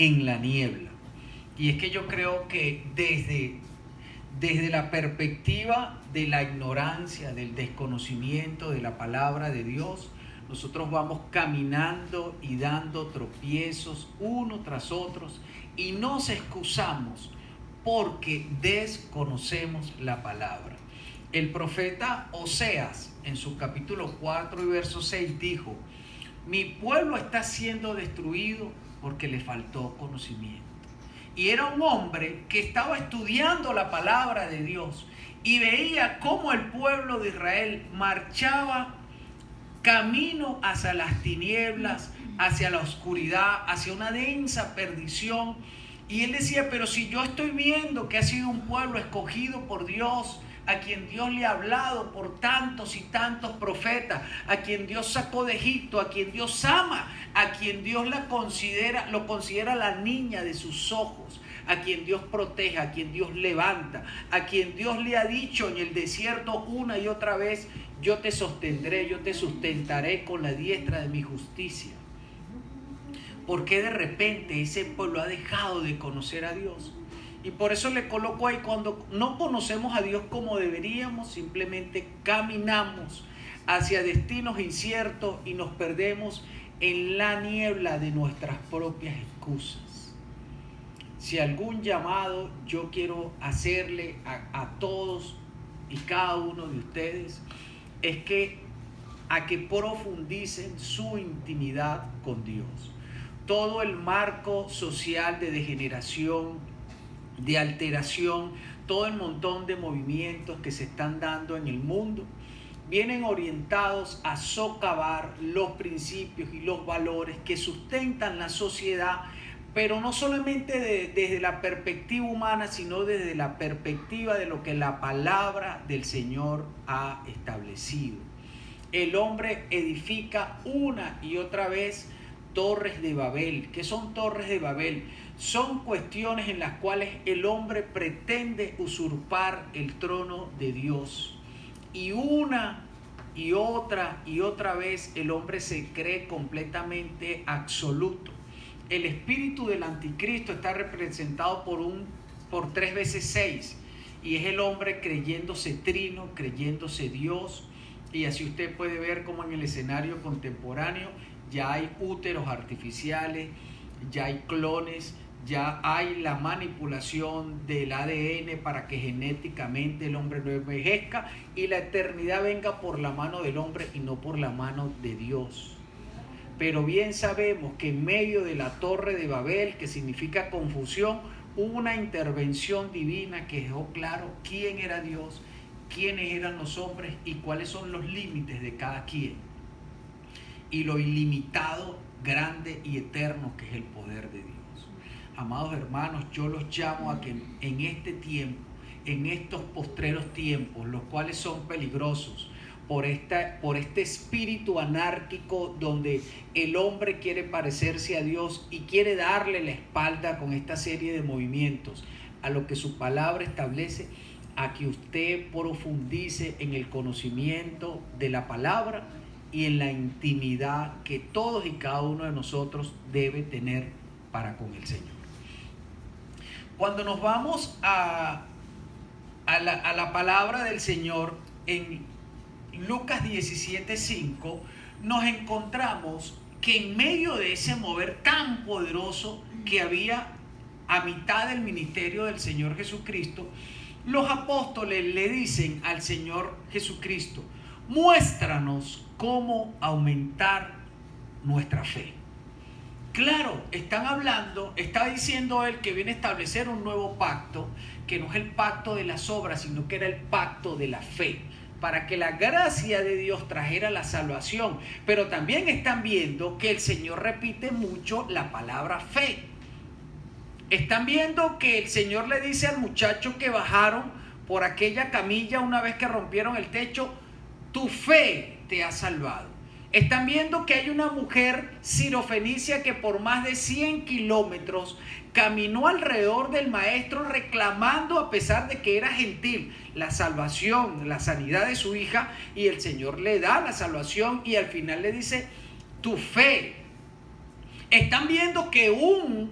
en la niebla. Y es que yo creo que desde la perspectiva de la ignorancia, del desconocimiento de la palabra de Dios, nosotros vamos caminando y dando tropiezos uno tras otros y nos excusamos porque desconocemos la palabra. El profeta Oseas, en su capítulo 4 y verso 6, dijo: mi pueblo está siendo destruido porque le faltó conocimiento. Y era un hombre que estaba estudiando la palabra de Dios y veía cómo el pueblo de Israel marchaba camino hacia las tinieblas, hacia la oscuridad, hacia una densa perdición. Y él decía: pero si yo estoy viendo que ha sido un pueblo escogido por Dios, a quien Dios le ha hablado por tantos y tantos profetas, a quien Dios sacó de Egipto, a quien Dios ama, a quien Dios lo considera la niña de sus ojos, a quien Dios protege, a quien Dios levanta, a quien Dios le ha dicho en el desierto una y otra vez: yo te sostendré, yo te sustentaré con la diestra de mi justicia. ¿Por qué de repente ese pueblo ha dejado de conocer a Dios? Y por eso le coloco ahí: cuando no conocemos a Dios como deberíamos, simplemente caminamos hacia destinos inciertos y nos perdemos en la niebla de nuestras propias excusas. Si algún llamado yo quiero hacerle a todos y cada uno de ustedes, es a que profundicen su intimidad con Dios. Todo el marco social de degeneración, de alteración, todo el montón de movimientos que se están dando en el mundo, vienen orientados a socavar los principios y los valores que sustentan la sociedad, pero no solamente desde la perspectiva humana, sino desde la perspectiva de lo que la palabra del Señor ha establecido. El hombre edifica una y otra vez torres de Babel. ¿Qué son torres de Babel? Son cuestiones en las cuales el hombre pretende usurpar el trono de Dios. Y una y otra vez el hombre se cree completamente absoluto. El espíritu del anticristo está representado por 3 veces 6. Y es el hombre creyéndose trino, creyéndose Dios. Y así usted puede ver como en el escenario contemporáneo ya hay úteros artificiales, ya hay clones, ya hay la manipulación del ADN para que genéticamente el hombre no envejezca y la eternidad venga por la mano del hombre y no por la mano de Dios. Pero bien sabemos que en medio de la torre de Babel, que significa confusión, hubo una intervención divina que dejó claro quién era Dios, quiénes eran los hombres y cuáles son los límites de cada quien. Y lo ilimitado, grande y eterno que es el poder de Dios. Amados hermanos, yo los llamo a que en este tiempo, en estos postreros tiempos, los cuales son peligrosos, por este espíritu anárquico donde el hombre quiere parecerse a Dios y quiere darle la espalda con esta serie de movimientos a lo que su palabra establece, a que usted profundice en el conocimiento de la palabra y en la intimidad que todos y cada uno de nosotros debe tener para con el Señor. Cuando nos vamos a la palabra del Señor en Lucas 17:5, nos encontramos que en medio de ese mover tan poderoso que había a mitad del ministerio del Señor Jesucristo, los apóstoles le dicen al Señor Jesucristo: muéstranos cómo aumentar nuestra fe. Claro, está diciendo él que viene a establecer un nuevo pacto, que no es el pacto de las obras, sino que era el pacto de la fe, para que la gracia de Dios trajera la salvación. Pero también están viendo que el Señor repite mucho la palabra fe. Están viendo que el Señor le dice al muchacho que bajaron por aquella camilla una vez que rompieron el techo: tu fe te ha salvado. Están viendo que hay una mujer sirofenicia que por más de 100 kilómetros caminó alrededor del maestro reclamando, a pesar de que era gentil, la salvación, la sanidad de su hija, y el Señor le da la salvación y al final le dice: tu fe. Están viendo que un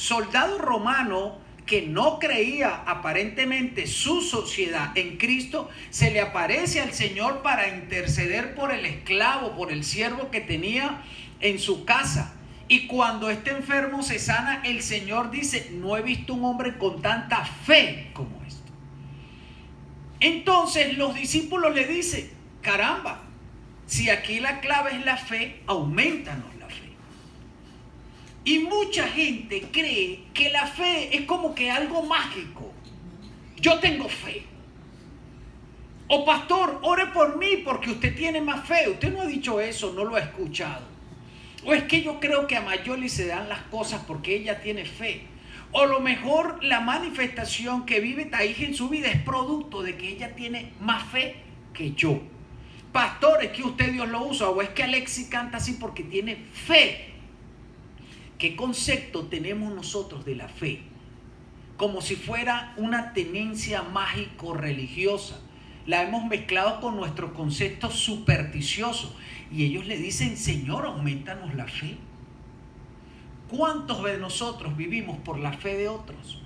soldado romano que no creía aparentemente su sociedad en Cristo, se le aparece al Señor para interceder por el esclavo, por el siervo que tenía en su casa. Y cuando este enfermo se sana, el Señor dice: no he visto un hombre con tanta fe como esto. Entonces los discípulos le dicen: caramba, si aquí la clave es la fe, aumentanos la fe. Y mucha gente cree que la fe es como que algo mágico. Yo tengo fe. O pastor, ore por mí porque usted tiene más fe. Usted no ha dicho eso, no lo ha escuchado. O es que yo creo que a Mayoli se dan las cosas porque ella tiene fe. O a lo mejor la manifestación que vive Taija en su vida es producto de que ella tiene más fe que yo. Pastor, es que usted Dios lo usa. O es que Alexis canta así porque tiene fe. ¿Qué concepto tenemos nosotros de la fe? Como si fuera una tenencia mágico-religiosa. La hemos mezclado con nuestros conceptos supersticiosos. Y ellos le dicen: Señor, aumentanos la fe. ¿Cuántos de nosotros vivimos por la fe de otros?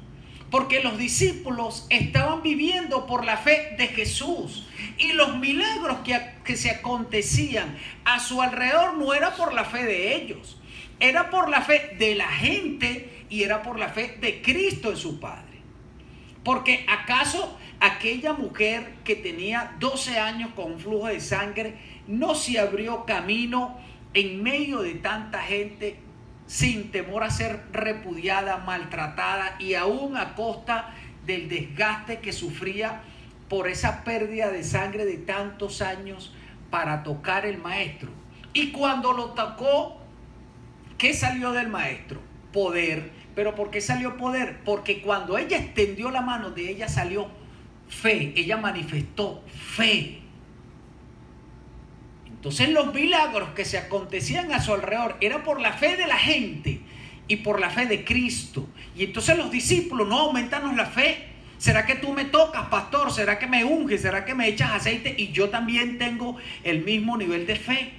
Porque los discípulos estaban viviendo por la fe de Jesús. Y los milagros que se acontecían a su alrededor no era por la fe de ellos. Era por la fe de la gente y era por la fe de Cristo en su Padre. Porque ¿acaso aquella mujer que tenía 12 años con flujo de sangre no se abrió camino en medio de tanta gente sin temor a ser repudiada, maltratada y aún a costa del desgaste que sufría por esa pérdida de sangre de tantos años para tocar el maestro? Y cuando lo tocó, ¿qué salió del maestro? Poder. ¿Pero por qué salió poder? Porque cuando ella extendió la mano, de ella salió fe. Ella manifestó fe. Entonces los milagros que se acontecían a su alrededor era por la fe de la gente y por la fe de Cristo. Y entonces los discípulos: no, aumentanos la fe. ¿Será que tú me tocas, pastor? ¿Será que me unges? ¿Será que me echas aceite? Y yo también tengo el mismo nivel de fe.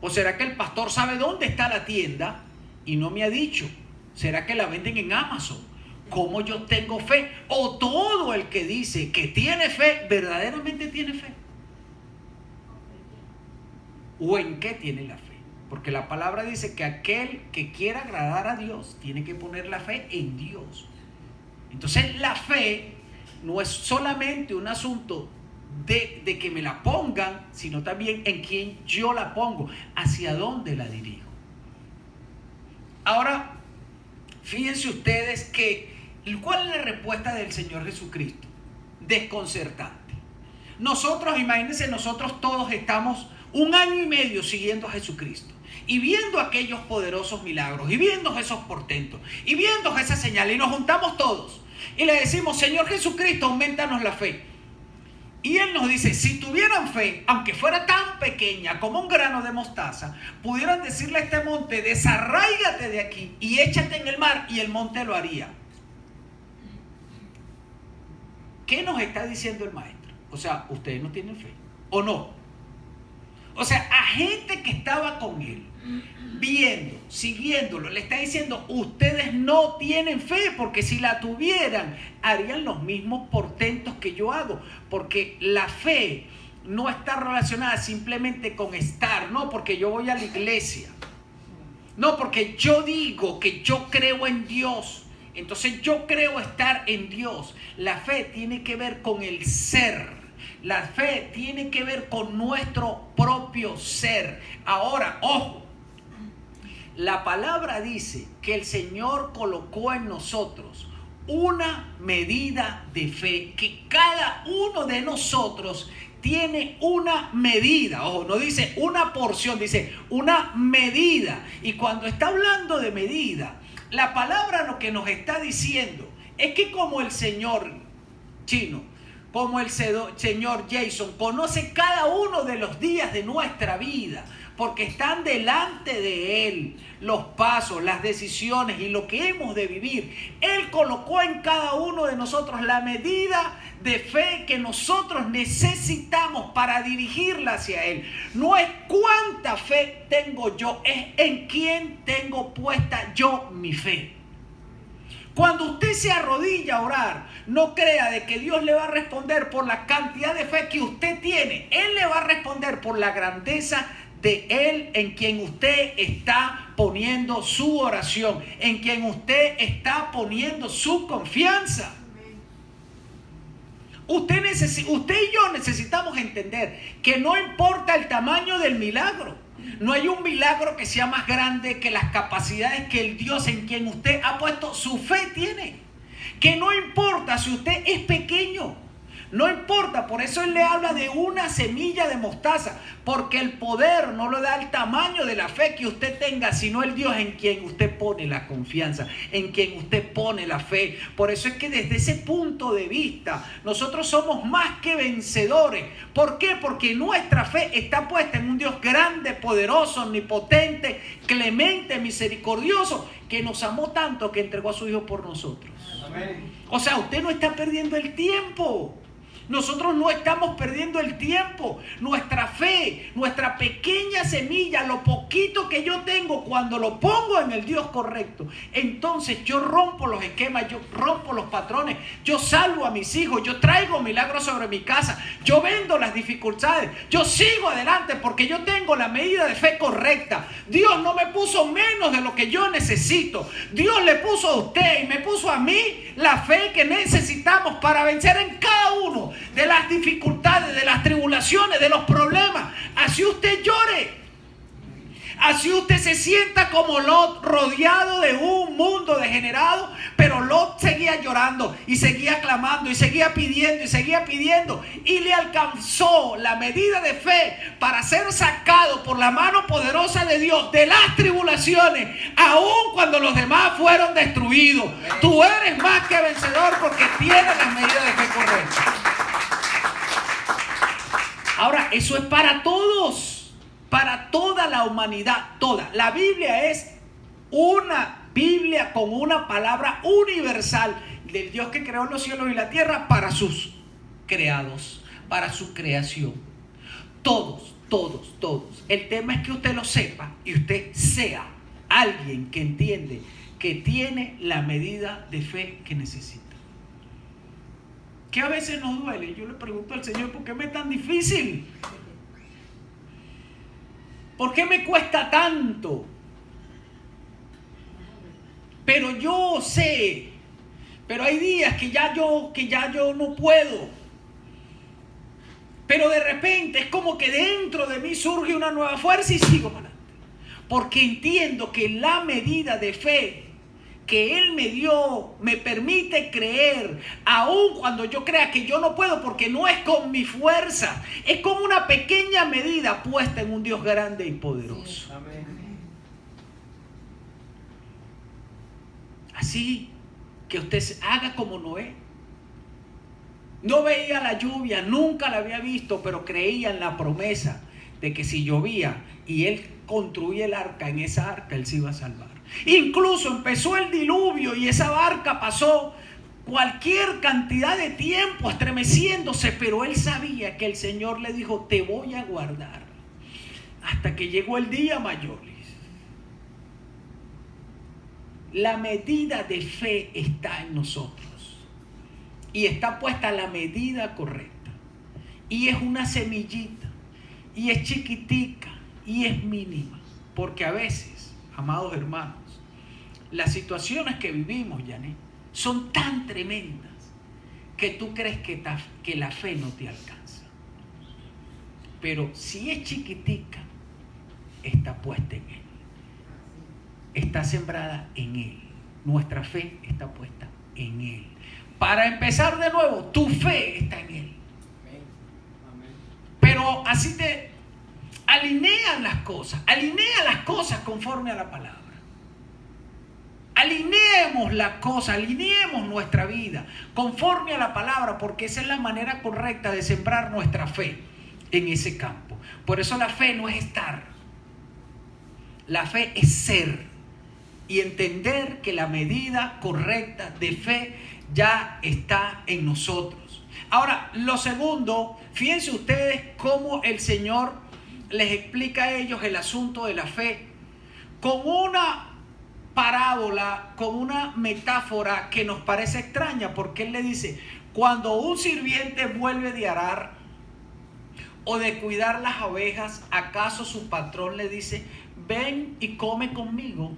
¿O será que el pastor sabe dónde está la tienda y no me ha dicho? ¿Será que la venden en Amazon? ¿Cómo yo tengo fe? O todo el que dice que tiene fe, ¿verdaderamente tiene fe? ¿O en qué tiene la fe? Porque la palabra dice que aquel que quiera agradar a Dios tiene que poner la fe en Dios. Entonces la fe no es solamente un asunto de que me la pongan, sino también en quién yo la pongo, hacia dónde la dirijo. Ahora, fíjense ustedes ¿cuál es la respuesta del Señor Jesucristo? Desconcertante. Imagínense, nosotros todos estamos 1 año y medio siguiendo a Jesucristo y viendo aquellos poderosos milagros y viendo esos portentos y viendo esas señales, y nos juntamos todos y le decimos: Señor Jesucristo, aumentanos la fe. Y Él nos dice: si tuvieran fe, aunque fuera tan pequeña como un grano de mostaza, pudieran decirle a este monte: desarráigate de aquí y échate en el mar, y el monte lo haría. ¿Qué nos está diciendo el maestro? O sea, ustedes no tienen fe, ¿o no? O sea, a gente que estaba con Él, viendo, siguiéndolo, le está diciendo: ustedes no tienen fe, porque si la tuvieran, harían los mismos portentos que yo hago. Porque la fe no está relacionada simplemente con estar, no porque yo voy a la iglesia, no porque yo digo que yo creo en Dios, entonces yo creo estar en Dios. La fe tiene que ver con el ser. La fe tiene que ver con nuestro propio ser. Ahora, ojo, la palabra dice que el Señor colocó en nosotros una medida de fe, que cada uno de nosotros tiene una medida. Ojo, no dice una porción, dice una medida. Y cuando está hablando de medida, la palabra lo que nos está diciendo es que como el Señor Chino, como el Señor Jason, conoce cada uno de los días de nuestra vida, porque están delante de Él los pasos, las decisiones y lo que hemos de vivir. Él colocó en cada uno de nosotros la medida de fe que nosotros necesitamos para dirigirla hacia Él. No es cuánta fe tengo yo, es en quién tengo puesta yo mi fe. Cuando usted se arrodilla a orar, no crea de que Dios le va a responder por la cantidad de fe que usted tiene. Él le va a responder por la grandeza de Él en quien usted está poniendo su oración, en quien usted está poniendo su confianza. Usted y yo necesitamos entender que no importa el tamaño del milagro. No hay un milagro que sea más grande que las capacidades que el Dios en quien usted ha puesto su fe tiene. Que no importa si usted es pequeño. No importa, por eso Él le habla de una semilla de mostaza, porque el poder no lo da el tamaño de la fe que usted tenga, sino el Dios en quien usted pone la confianza, en quien usted pone la fe. Por eso es que desde ese punto de vista, nosotros somos más que vencedores. ¿Por qué? Porque nuestra fe está puesta en un Dios grande, poderoso, omnipotente, clemente, misericordioso, que nos amó tanto que entregó a su Hijo por nosotros. Amén. O sea, usted no está perdiendo el tiempo. Nosotros no estamos perdiendo el tiempo. Nuestra fe, nuestra pequeña semilla, lo poquito que yo tengo, cuando lo pongo en el Dios correcto, entonces yo rompo los esquemas, yo rompo los patrones, yo salvo a mis hijos, yo traigo milagros sobre mi casa, yo vendo las dificultades, yo sigo adelante porque yo tengo la medida de fe correcta. Dios no me puso menos de lo que yo necesito. Dios le puso a usted y me puso a mí la fe que necesitamos para vencer en cada uno de las dificultades, de las tribulaciones, de los problemas. Así usted llore, así usted se sienta como Lot, rodeado de un mundo degenerado, pero Lot seguía llorando y seguía clamando y seguía pidiendo y le alcanzó la medida de fe para ser sacado por la mano poderosa de Dios de las tribulaciones, aun cuando los demás fueron destruidos. Tú eres más que vencedor porque tienes la medida de fe correcta. Ahora, eso es para todos, para toda la humanidad, toda. La Biblia es una Biblia con una palabra universal del Dios que creó los cielos y la tierra para sus creados, para su creación. Todos. El tema es que usted lo sepa y usted sea alguien que entiende que tiene la medida de fe que necesita. Que a veces nos duele. Yo le pregunto al Señor, ¿por qué me es tan difícil? ¿Por qué me cuesta tanto? Pero yo sé, pero hay días que ya yo no puedo. Pero de repente es como que dentro de mí surge una nueva fuerza y sigo para adelante. Porque entiendo que la medida de fe que Él me dio me permite creer, aun cuando yo crea que yo no puedo, porque no es con mi fuerza, es como una pequeña medida puesta en un Dios grande y poderoso. Sí, amén. Así que usted haga como Noé. No veía la lluvia, nunca la había visto, pero creía en la promesa de que si llovía y él construía el arca, en esa arca él se iba a salvar. Incluso empezó el diluvio y esa barca pasó cualquier cantidad de tiempo estremeciéndose, pero él sabía que el Señor le dijo: te voy a guardar hasta que llegó el día mayor. La medida de fe está en nosotros y está puesta la medida correcta, y es una semillita y es chiquitica y es mínima, porque a veces, amados hermanos, las situaciones que vivimos, Janet, son tan tremendas que tú crees que la fe no te alcanza. Pero si es chiquitica, está puesta en Él. Está sembrada en Él. Nuestra fe está puesta en Él. Para empezar de nuevo, tu fe está en Él. Pero así te alinean las cosas. Alinea las cosas conforme a la palabra. Alineemos las cosas, alineemos nuestra vida conforme a la palabra, porque esa es la manera correcta de sembrar nuestra fe en ese campo. Por eso la fe no es estar. La fe es ser y entender que la medida correcta de fe ya está en nosotros. Ahora, lo segundo, fíjense ustedes cómo el Señor les explica a ellos el asunto de la fe con una parábola con una metáfora que nos parece extraña, porque él le dice, cuando un sirviente vuelve de arar o de cuidar las ovejas, ¿acaso su patrón le dice, ven y come conmigo?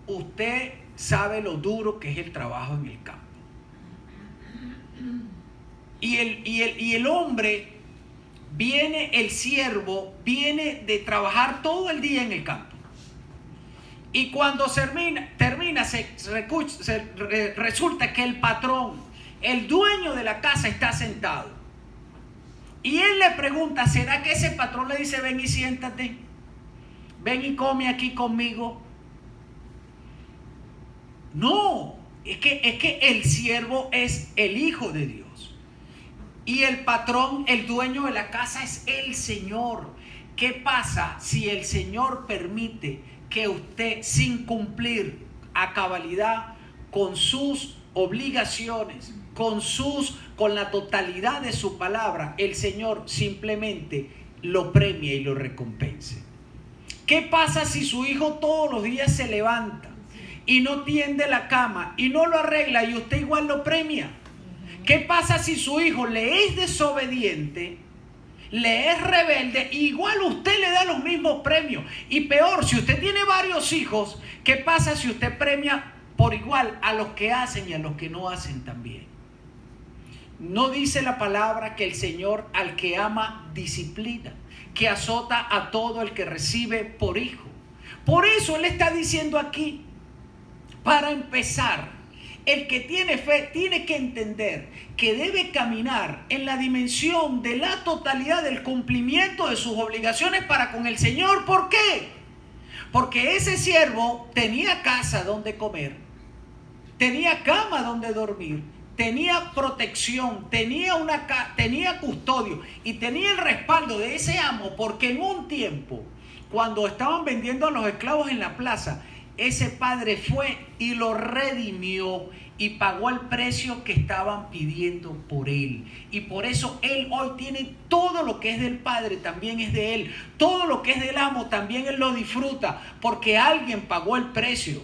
Usted sabe lo duro que es el trabajo en el campo. Y el hombre viene, el siervo viene de trabajar todo el día en el campo. Y cuando resulta que el patrón, el dueño de la casa, está sentado. Y él le pregunta, ¿será que ese patrón le dice, ven y siéntate? Ven y come aquí conmigo. No, es que el siervo es el hijo de Dios. Y el patrón, el dueño de la casa, es el Señor. ¿Qué pasa si el Señor permite que usted, sin cumplir a cabalidad con sus obligaciones, con la totalidad de su palabra, el Señor simplemente lo premia y lo recompense? ¿Qué pasa si su hijo todos los días se levanta y no tiende la cama y no lo arregla y usted igual lo premia? ¿Qué pasa si su hijo le es desobediente, le es rebelde, igual usted le da los mismos premios? Y peor, si usted tiene varios hijos, ¿qué pasa si usted premia por igual a los que hacen y a los que no hacen también? ¿No dice la palabra que el Señor al que ama disciplina, que azota a todo el que recibe por hijo? Por eso Él está diciendo aquí, para empezar, el que tiene fe tiene que entender que debe caminar en la dimensión de la totalidad del cumplimiento de sus obligaciones para con el Señor. ¿Por qué? Porque ese siervo tenía casa donde comer, tenía cama donde dormir, tenía protección, tenía custodio y tenía el respaldo de ese amo, porque en un tiempo, cuando estaban vendiendo a los esclavos en la plaza, ese padre fue y lo redimió y pagó el precio que estaban pidiendo por él. Y por eso él hoy tiene todo lo que es del padre, también es de él. Todo lo que es del amo, también él lo disfruta, porque alguien pagó el precio.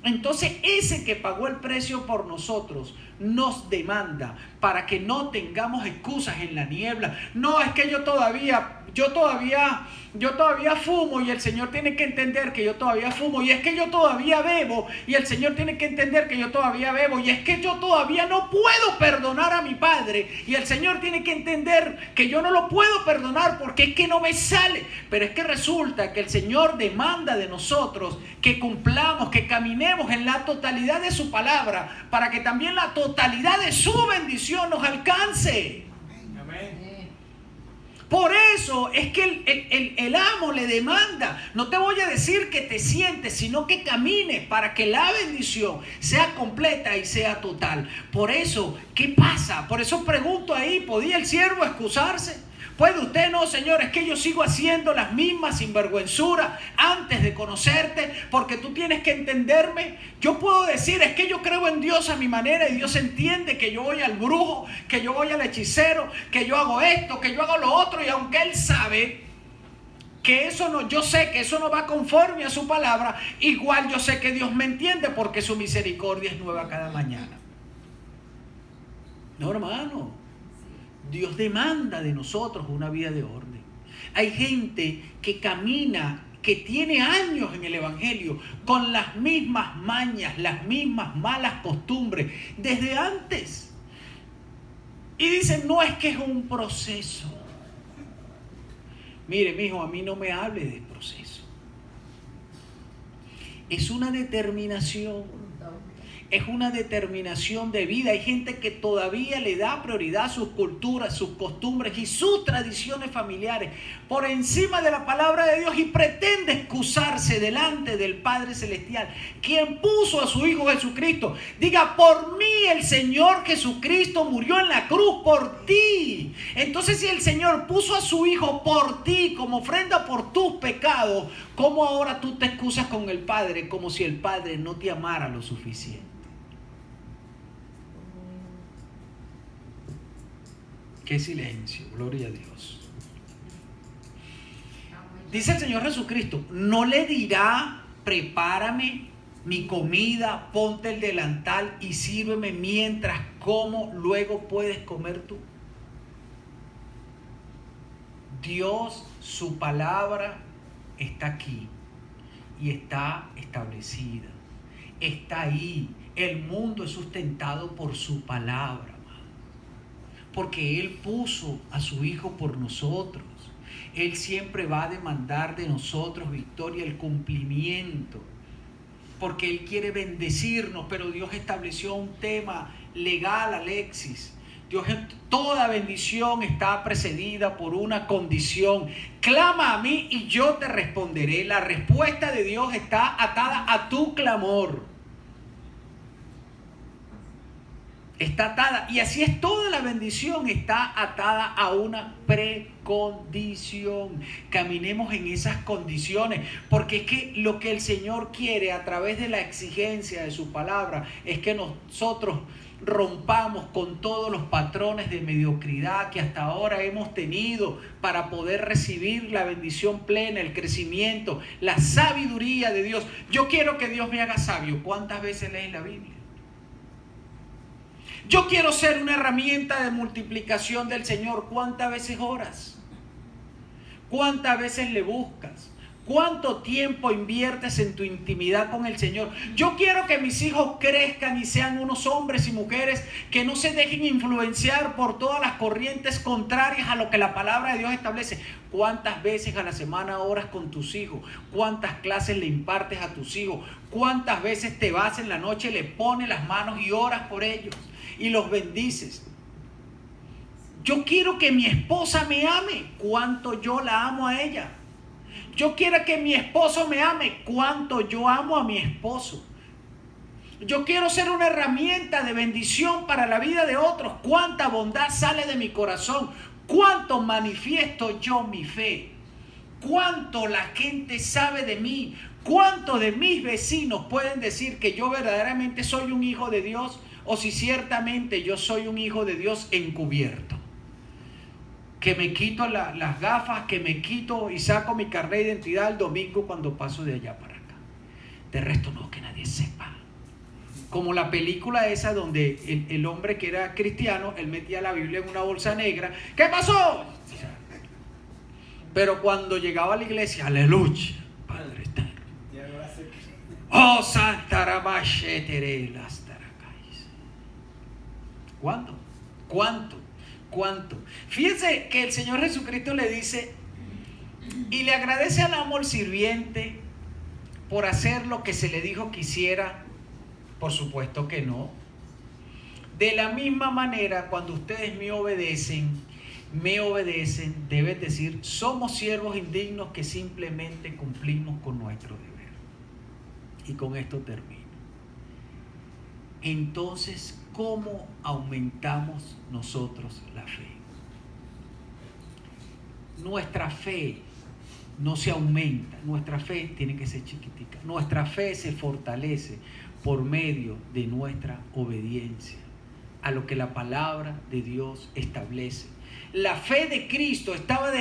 Entonces ese que pagó el precio por nosotros nos demanda para que no tengamos excusas en la niebla. No, es que yo todavía fumo y el Señor tiene que entender que yo todavía fumo. Y es que yo todavía bebo y el Señor tiene que entender que yo todavía bebo. Y es que yo todavía no puedo perdonar a mi padre y el Señor tiene que entender que yo no lo puedo perdonar porque es que no me sale. Pero es que resulta que el Señor demanda de nosotros que cumplamos, que caminemos en la totalidad de su palabra para que también la totalidad de su bendición nos alcance. Amén. Por eso es que el amo le demanda, no te voy a decir que te sientes, sino que camines para que la bendición sea completa y sea total. Por eso, ¿qué pasa? Por eso pregunto ahí, ¿podía el siervo excusarse? ¿Puede usted? No, Señor, es que yo sigo haciendo las mismas sinvergüenzuras antes de conocerte, porque tú tienes que entenderme. Yo puedo decir, es que yo creo en Dios a mi manera y Dios entiende que yo voy al brujo, que yo voy al hechicero, que yo hago esto, que yo hago lo otro, y aunque Él sabe que eso no, yo sé que eso no va conforme a su palabra, igual yo sé que Dios me entiende porque su misericordia es nueva cada mañana. No, hermano. Dios demanda de nosotros una vida de orden. Hay gente que camina, que tiene años en el Evangelio, con las mismas mañas, las mismas malas costumbres, desde antes. Y dicen, no, es que es un proceso. Mire, mijo, a mí no me hable de proceso. Es una determinación. Es una determinación de vida. Hay gente que todavía le da prioridad a sus culturas, sus costumbres y sus tradiciones familiares por encima de la palabra de Dios y pretende excusarse delante del Padre Celestial, quien puso a su Hijo Jesucristo. Diga, por mí el Señor Jesucristo murió en la cruz por ti. Entonces, si el Señor puso a su Hijo por ti como ofrenda por tus pecados, ¿cómo ahora tú te excusas con el Padre como si el Padre no te amara lo suficiente? Qué silencio, gloria a Dios. Dice el Señor Jesucristo, no le dirá, prepárame mi comida, ponte el delantal y sírveme mientras como, luego puedes comer tú. Dios, su palabra está aquí y está establecida. Está ahí. El mundo es sustentado por su palabra, porque Él puso a su Hijo por nosotros. Él siempre va a demandar de nosotros, victoria, el cumplimiento, porque Él quiere bendecirnos, pero Dios estableció un tema legal, Alexis. Toda bendición está precedida por una condición. Clama a mí y yo te responderé. La respuesta de Dios está atada a tu clamor. Está atada, y así es toda la bendición, está atada a una precondición. Caminemos en esas condiciones, porque es que lo que el Señor quiere a través de la exigencia de su palabra es que nosotros rompamos con todos los patrones de mediocridad que hasta ahora hemos tenido para poder recibir la bendición plena, el crecimiento, la sabiduría de Dios. Yo quiero que Dios me haga sabio. ¿Cuántas veces lees la Biblia? Yo quiero ser una herramienta de multiplicación del Señor. ¿Cuántas veces oras? ¿Cuántas veces le buscas? ¿Cuánto tiempo inviertes en tu intimidad con el Señor? Yo quiero que mis hijos crezcan y sean unos hombres y mujeres que no se dejen influenciar por todas las corrientes contrarias a lo que la palabra de Dios establece. ¿Cuántas veces a la semana oras con tus hijos? ¿Cuántas clases le impartes a tus hijos? ¿Cuántas veces te vas en la noche, le pones las manos y oras por ellos y los bendices? Yo quiero que mi esposa me ame. ¿Cuánto yo la amo a ella? Yo quiero que mi esposo me ame. ¿Cuánto yo amo a mi esposo? Yo quiero ser una herramienta de bendición para la vida de otros. ¿Cuánta bondad sale de mi corazón? ¿Cuánto manifiesto yo mi fe? ¿Cuánto la gente sabe de mí? ¿Cuánto de mis vecinos pueden decir que yo verdaderamente soy un hijo de Dios? O si ciertamente yo soy un hijo de Dios encubierto, que me quito las gafas, que me quito y saco mi carnet de identidad el domingo cuando paso de allá para acá. De resto no, que nadie sepa. Como la película esa donde el hombre que era cristiano, él metía la Biblia en una bolsa negra. ¿Qué pasó? Pero cuando llegaba a la iglesia, aleluya, Padre eterno. Oh, Santa Ramashetere las Taracais. ¿Cuánto? ¿Cuánto? Fíjense que el Señor Jesucristo le dice y le agradece al amo, al sirviente, por hacer lo que se le dijo que hiciera. Por supuesto que no. De la misma manera, cuando ustedes me obedecen, deben decir, somos siervos indignos que simplemente cumplimos con nuestro deber. Y con esto termino. Entonces, ¿cómo aumentamos nosotros la fe? Nuestra fe no se aumenta, nuestra fe tiene que ser chiquitica. Nuestra fe se fortalece por medio de nuestra obediencia a lo que la palabra de Dios establece. La fe de Cristo estaba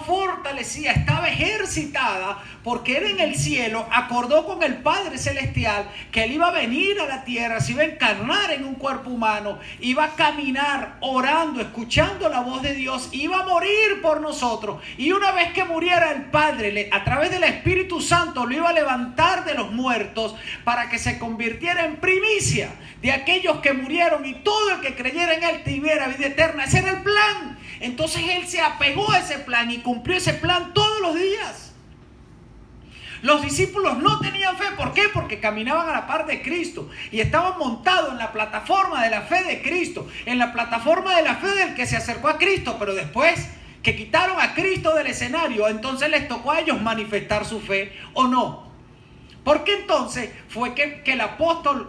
fortalecida, estaba ejercitada, porque Él en el cielo acordó con el Padre Celestial que Él iba a venir a la tierra, se iba a encarnar en un cuerpo humano, iba a caminar orando, escuchando la voz de Dios, iba a morir por nosotros, y una vez que muriera el Padre, a través del Espíritu Santo lo iba a levantar de los muertos para que se convirtiera en primicia de aquellos que murieron, y todo el que creyera en Él tuviera vida eterna. Ese era el plan. Entonces Él se apegó a ese plan y cumplió ese plan todos los días. Los discípulos no tenían fe. ¿Por qué? Porque caminaban a la par de Cristo y estaban montados en la plataforma de la fe de Cristo, en la plataforma de la fe del que se acercó a Cristo. Pero después que quitaron a Cristo del escenario, entonces les tocó a ellos manifestar su fe, ¿o no? Porque entonces fue que el apóstol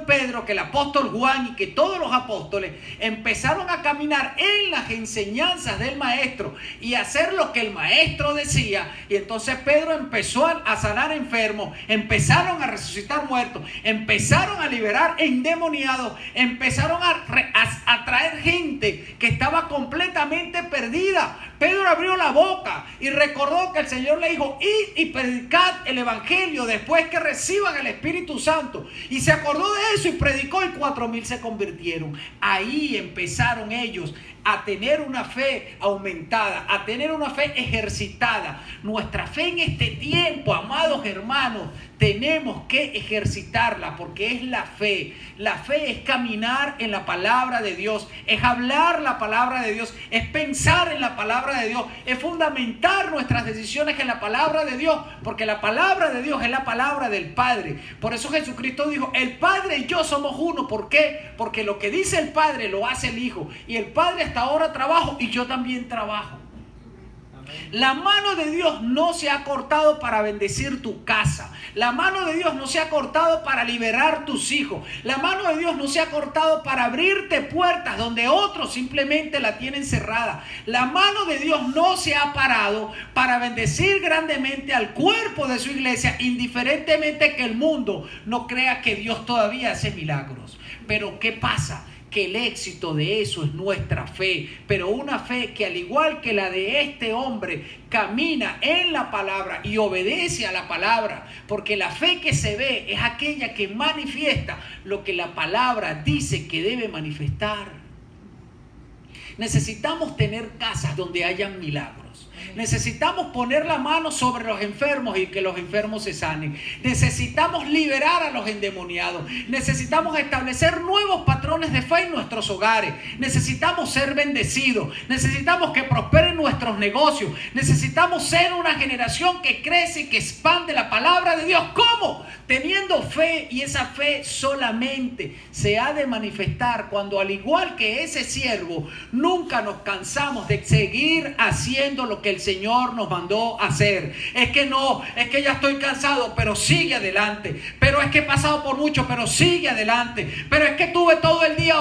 Pedro, que el apóstol Juan y que todos los apóstoles empezaron a caminar en las enseñanzas del maestro y hacer lo que el maestro decía. Y entonces Pedro empezó a sanar enfermos, empezaron a resucitar muertos, empezaron a liberar endemoniados, empezaron a traer gente que estaba completamente perdida. Pedro abrió la boca y recordó que el Señor le dijo: id y predicad el evangelio después que reciban el Espíritu Santo. Y se acordó de eso y predicó, y 4,000 se convirtieron. Ahí empezaron ellos a tener una fe aumentada, a tener una fe ejercitada. Nuestra fe en este tiempo, amados hermanos, tenemos que ejercitarla, porque es la fe. La fe es caminar en la palabra de Dios, es hablar la palabra de Dios, es pensar en la palabra de Dios, es fundamentar nuestras decisiones en la palabra de Dios, porque la palabra de Dios es la palabra del Padre. Por eso Jesucristo dijo: el Padre y yo somos uno. ¿Por qué? Porque lo que dice el Padre lo hace el Hijo, y el Padre hasta ahora trabaja y yo también trabajo. La mano de Dios no se ha cortado para bendecir tu casa. La mano de Dios no se ha cortado para liberar tus hijos. La mano de Dios no se ha cortado para abrirte puertas donde otros simplemente la tienen cerrada. La mano de Dios no se ha parado para bendecir grandemente al cuerpo de su iglesia, indiferentemente que el mundo no crea que Dios todavía hace milagros. Pero ¿qué pasa? Que el éxito de eso es nuestra fe, pero una fe que, al igual que la de este hombre, camina en la palabra y obedece a la palabra, porque la fe que se ve es aquella que manifiesta lo que la palabra dice que debe manifestar. Necesitamos tener casas donde hayan milagros. Necesitamos poner la mano sobre los enfermos y que los enfermos se sanen. Necesitamos liberar a los endemoniados. Necesitamos establecer nuevos patrones de fe en nuestros hogares. Necesitamos ser bendecidos. Necesitamos que prosperen nuestros negocios. Necesitamos ser una generación que crece y que expande la palabra de Dios. ¿Cómo? Teniendo fe, y esa fe solamente se ha de manifestar cuando, al igual que ese siervo, nunca nos cansamos de seguir haciendo lo que el Señor nos mandó a hacer. Es que no, es que ya estoy cansado, pero sigue adelante. Pero es que he pasado por mucho, pero sigue adelante. Pero es que tuve todo el día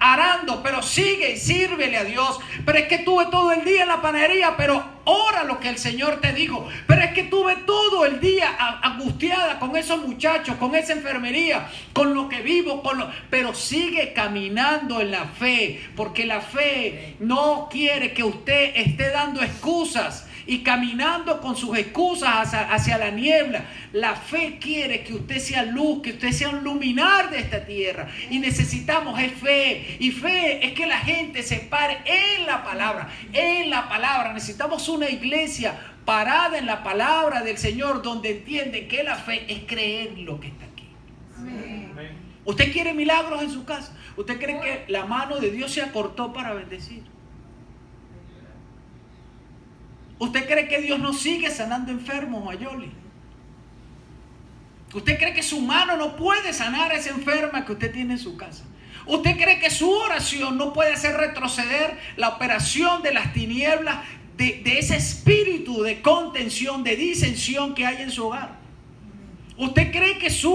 arando, pero sigue y sírvele a Dios. Pero es que tuve todo el día en la panadería, pero ora lo que el Señor te dijo. Pero es que tuve todo el día angustiada con esos muchachos, con esa enfermería, con lo que vivo, pero sigue caminando en la fe, porque la fe no quiere que usted esté dando excusas y caminando con sus excusas hacia la niebla. La fe quiere que usted sea luz, que usted sea un luminar de esta tierra. Y necesitamos fe. Y fe es que la gente se pare en la palabra. En la palabra. Necesitamos una iglesia parada en la palabra del Señor, donde entiende que la fe es creer lo que está aquí. Amén. ¿Usted quiere milagros en su casa? ¿Usted cree que la mano de Dios se acortó para bendecir? ¿Usted cree que Dios no sigue sanando enfermos, Mayoli? ¿Usted cree que su mano no puede sanar a esa enferma que usted tiene en su casa? ¿Usted cree que su oración no puede hacer retroceder la operación de las tinieblas, de ese espíritu de contención, de disensión que hay en su hogar? ¿Usted cree que su